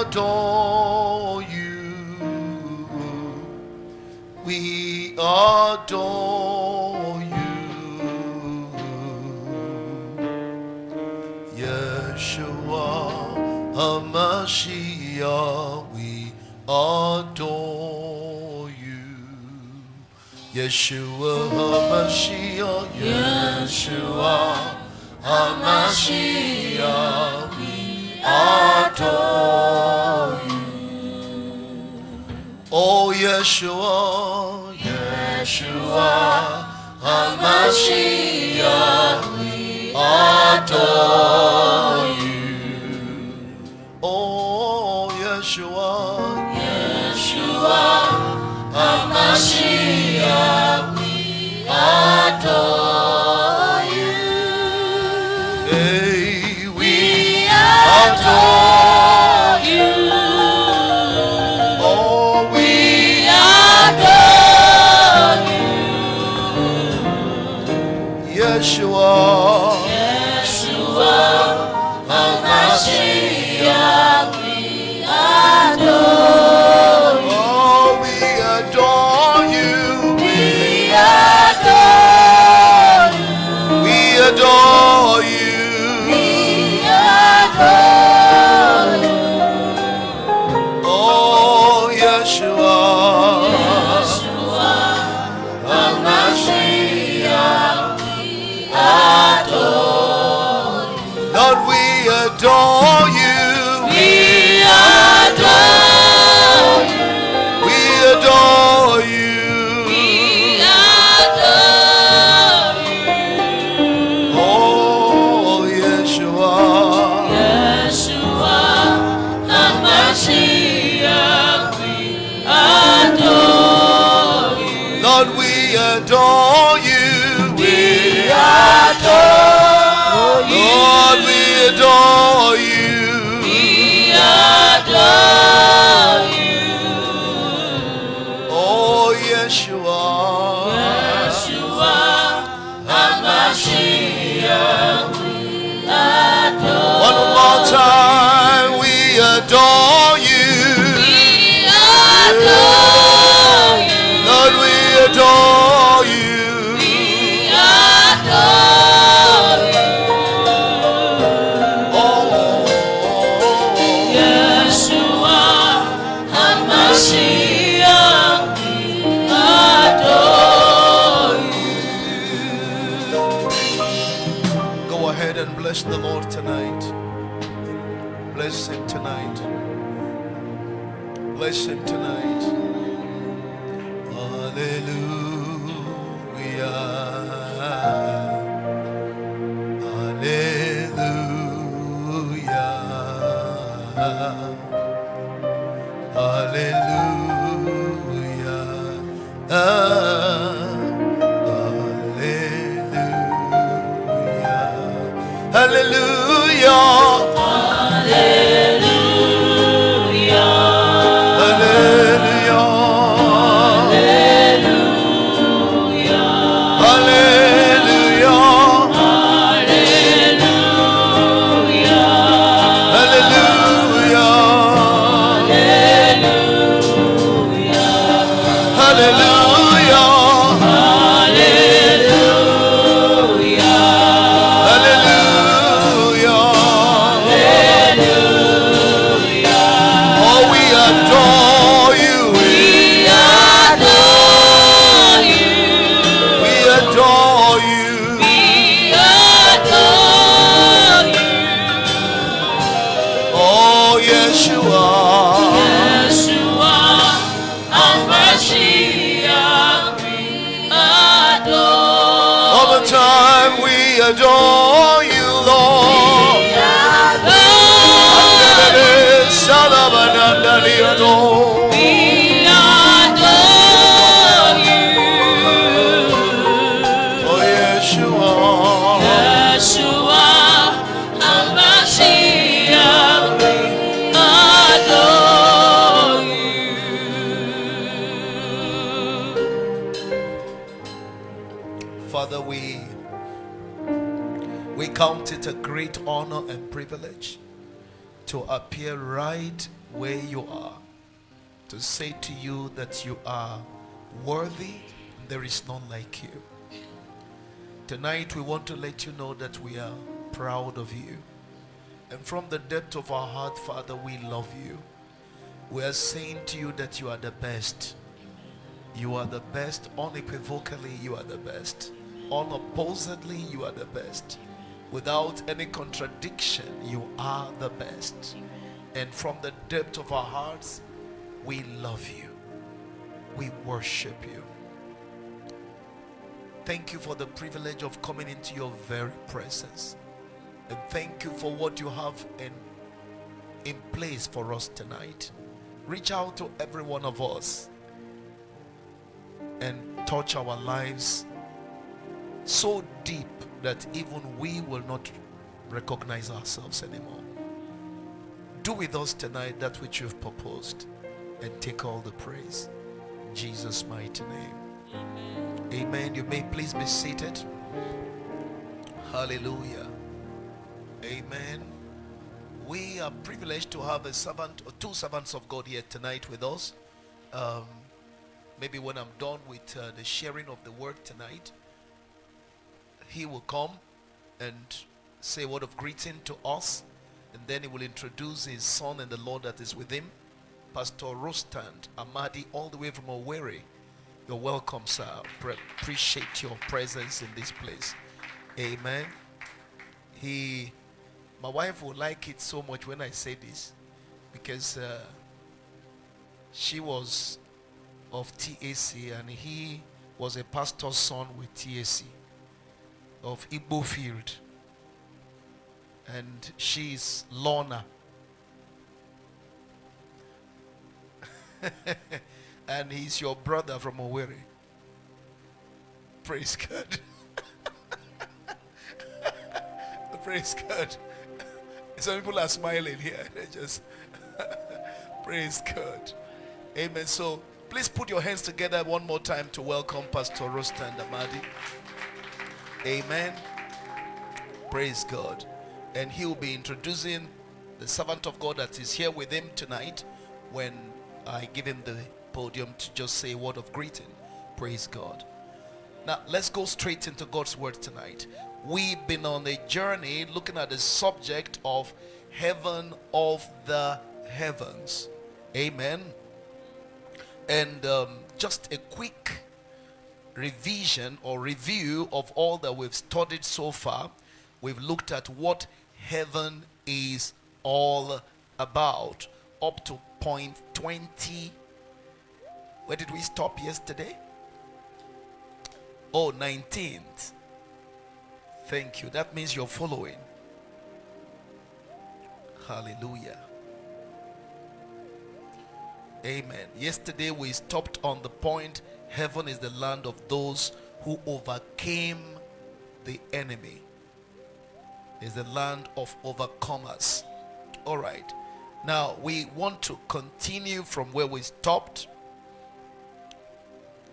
adore you. We adore you. Yeshua HaMashiach, we adore you. Yeshua HaMashiach, Yeshua HaMashiach, we adore you. Oh Yeshua, Yeshua HaMashiach, we adore you. Oh Yeshua, Yeshua HaMashiach, we adore you. Hey, we adore you. Oh, we adore you. Yeshua, Yeshua HaMashiach, we adore you. Oh, we adore you. We adore you. We adore you. We adore you. Oh, Yeshua, Yeshua HaMashiach, we adore you. Lord, we adore you. We adore you. We adore you. We adore you. Oh, Yeshua, Yeshua HaMashiach, we adore you. Lord, we adore you. We adore you. Lord, we adore you. We adore you. Oh, Yeshua, Yeshua HaMashiach, we adore. One more time, we adore you. We adore you. Lord, we adore you. We adore you. Oh, Yeshua HaMashiach, we adore you. Go ahead and bless the Lord tonight. Bless him tonight. Bless him tonight. Hallelujah. Hallelujah. Hallelujah. Hallelujah. Hallelujah. Adore you, Lord. We adore you. Oh, Yeshua, Yeshua HaMashiach, we adore you. Father, we count it a great honor and privilege to appear right where you are, to say to you that you are worthy, there is none like you. Tonight we want to let you know that we are proud of you. And from the depth of our heart, Father, we love you. We are saying to you that you are the best. You are the best. Unequivocally, you are the best. Unopposedly, you are the best. Without any contradiction, you are the best. And from the depth of our hearts, we love you. We worship you. Thank you for the privilege of coming into your very presence. And thank you for what you have in place for us tonight. Reach out to every one of us and touch our lives so deep that even we will not recognize ourselves anymore. Do with us tonight that which you've proposed, and take all the praise. In Jesus' mighty name. Amen. You may please be seated. Hallelujah. Amen. We are privileged to have a servant or two servants of God here tonight with us. Maybe when I'm done with the sharing of the word tonight, he will come and say a word of greeting to us, and then he will introduce his son and the Lord that is with him, Pastor Rostand Amadi, all the way from Owerri. You're welcome, sir. Appreciate your presence in this place. Amen. My wife will like it so much when I say this, because she was of TAC and he was a pastor's son with TAC of Igbo Field, and she's Lorna. And he's your brother from Owerri. Praise God. Praise God. Some people are smiling here. They just praise God. Amen. So please put your hands together one more time to welcome Pastor Rostand Amadi. Amen. Praise God. And he will be introducing the servant of God that is here with him tonight when I give him the podium to just say a word of greeting. Praise God. Now let's go straight into God's word tonight. We've been on a journey looking at the subject of heaven of the heavens. Amen. And just a quick revision or review of all that we've studied so far. We've looked at what heaven is all about up to point 20. Where did we stop yesterday? Oh, 19th. Thank you. That means you're following. Hallelujah. Amen. Yesterday we stopped on the point, heaven is the land of those who overcame the enemy. It's the land of overcomers. All right. Now we want to continue from where we stopped.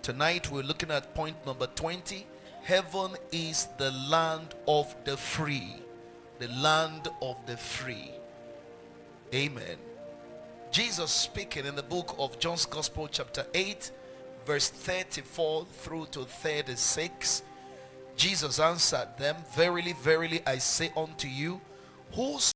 Tonight we're looking at point number 20. Heaven is the land of the free. The land of the free. Amen. Jesus speaking in the book of John's Gospel chapter 8 verse 34 through to 36. Jesus answered them, verily, verily, I say unto you, whoso